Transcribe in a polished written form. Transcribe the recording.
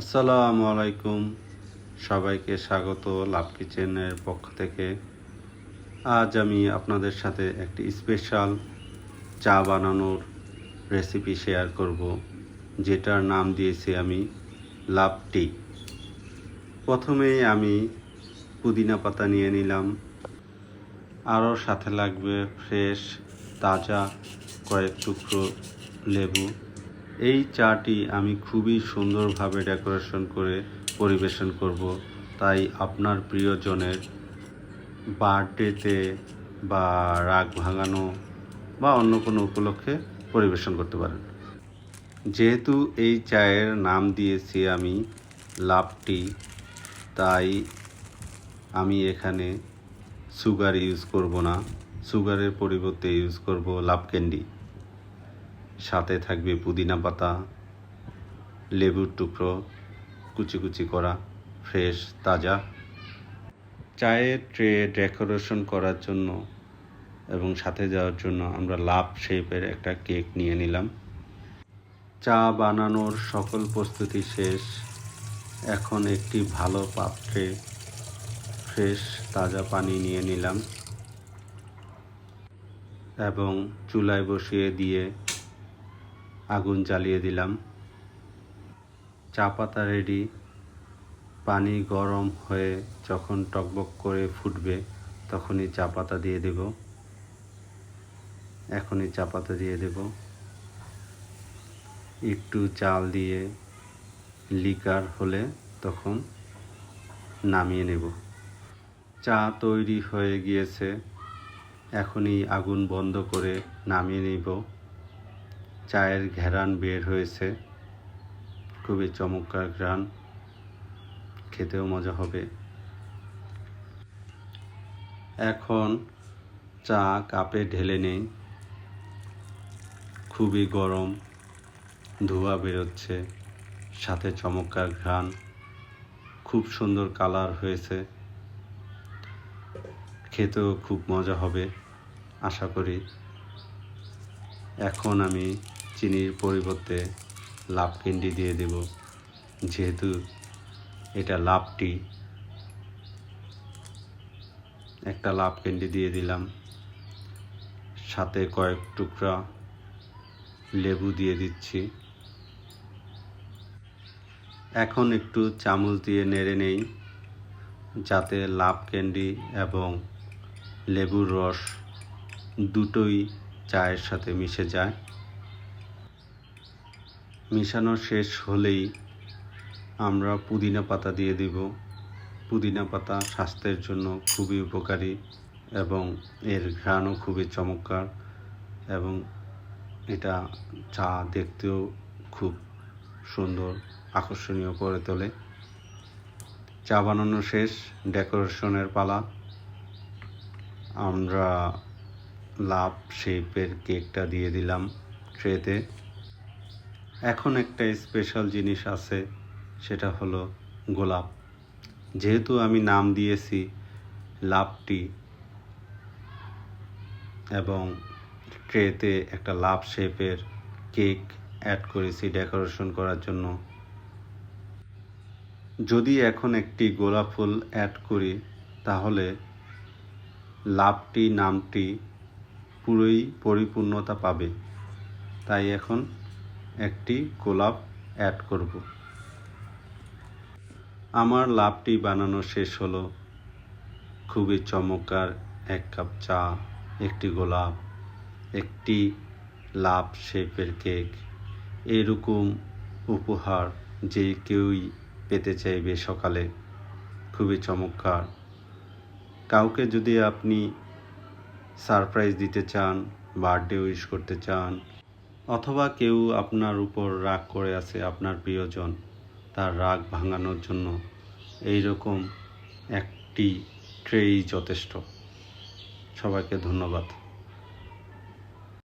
আসসালামু আলাইকুম, সবাইকে স্বাগত লাভ কিচেনের পক্ষ থেকে। আজ আমি আপনাদের সাথে একটি স্পেশাল চা বানানোর রেসিপি শেয়ার করব, যেটার নাম দিয়েছি আমি লাভ টি। প্রথমেই আমি পুদিনা পাতা নিয়ে নিলাম, আরও সাথে লাগবে ফ্রেশ তাজা কয়েক টুকরো লেবু। এই চাটি আমি খুবই সুন্দরভাবে ডেকোরেশন করে পরিবেশন করব, তাই আপনার প্রিয়জনের বার্থডেতে বা রাগ ভাঙানো বা অন্য কোনো উপলক্ষে পরিবেশন করতে পারেন। যেহেতু এই চায়ের নাম দিয়েছি আমি লাভ টি, তাই আমি এখানে সুগার ইউজ করব না, সুগারের পরিবর্তে ইউজ করব লাভ ক্যান্ডি। সাথে থাকবে পুদিনা পাতা, লেবুর টুকরো কুচি কুচি করা, ফ্রেশ তাজা। চায়ের ট্রে ডেকোরেশন করার জন্য এবং সাথে যাওয়ার জন্য আমরা লাভ শেপের একটা কেক নিয়ে নিলাম। চা বানানোর সকল প্রস্তুতি শেষ। এখন একটি ভালো পাত্রে ফ্রেশ তাজা পানি নিয়ে নিলাম এবং চুলায় বসিয়ে দিয়ে আগুন জ্বালিয়ে দিলাম। চা পাতা রেডি। পানি গরম হয়ে যখন টকবক করে ফুটবে তখনই চা পাতা দিয়ে দেব। এখনই চা পাতা দিয়ে দেব। একটু চাল দিয়ে লিকার হলে তখন নামিয়ে নেব। চা তৈরি হয়ে গিয়েছে, এখনই আগুন বন্ধ করে নামিয়ে নেব। চায়ের ঘ্রাণ বের হয়েছে, খুবই চমৎকার ঘ্রাণ, খেতেও মজা হবে। এখন চা কাপে ঢেলে নেই। খুবই গরম, ধোঁয়া বেরোচ্ছে, সাথে চমৎকার ঘ্রাণ, খুব সুন্দর কালার হয়েছে, খেতেও খুব মজা হবে আশা করি। এখন আমি চিনির পরিবর্তে লাভ ক্যান্ডি দিয়ে দেব, যেহেতু এটা লাভ টি। একটা লাভ ক্যান্ডি দিয়ে দিলাম, সাথে কয়েক টুকরা লেবু দিয়ে দিচ্ছি। এখন একটু চামচ দিয়ে নেড়ে নেই, যাতে লাভ ক্যান্ডি এবং লেবুর রস দুটোই চায়ের সাথে মিশে যায়। মিশানো শেষ হলেই আমরা পুদিনা পাতা দিয়ে দিব। পুদিনা পাতা স্বাস্থ্যের জন্য খুবই উপকারী এবং এর ঘ্রাণও খুবই চমৎকার, এবং এটা চা দেখতেও খুব সুন্দর আকর্ষণীয় করে তোলে। চা বানানো শেষ, ডেকোরেশনের পালা। আমরা লাভ শেপের কেকটা দিয়ে দিলাম ট্রেতে। এখন একটা স্পেশাল জিনিস আছে, সেটা হলো গোলাপ। যেহেতু আমি নাম দিয়েছি লাভ টি এবং ট্রেতে একটা লাভ শেপের কেক অ্যাড করেছি ডেকোরেশন করার জন্য, যদি এখন একটি গোলাপ ফুল অ্যাড করি তাহলে লাভ টি নামটি পুরোই পরিপূর্ণতা পাবে। তাই এখন একটি গোলাপ অ্যাড করব। আমার লাভ টি বানানো শেষ হলো। খুবই চমৎকার এক কাপ চা, একটি গোলাপ, একটি লাভ শেপের কেক। এরকম উপহার যে কেউই পেতে চাইবে সকালে। খুবই চমৎকার। কাউকে যদি আপনি সারপ্রাইজ দিতে চান, বার্থডে উইশ করতে চান, অথবা কেউ আপনার উপর রাগ করে আছে, আপনার প্রিয়জন, তার রাগ ভাঙানোর জন্য এইরকম একটি ট্রেই যথেষ্ট। সবাইকে ধন্যবাদ।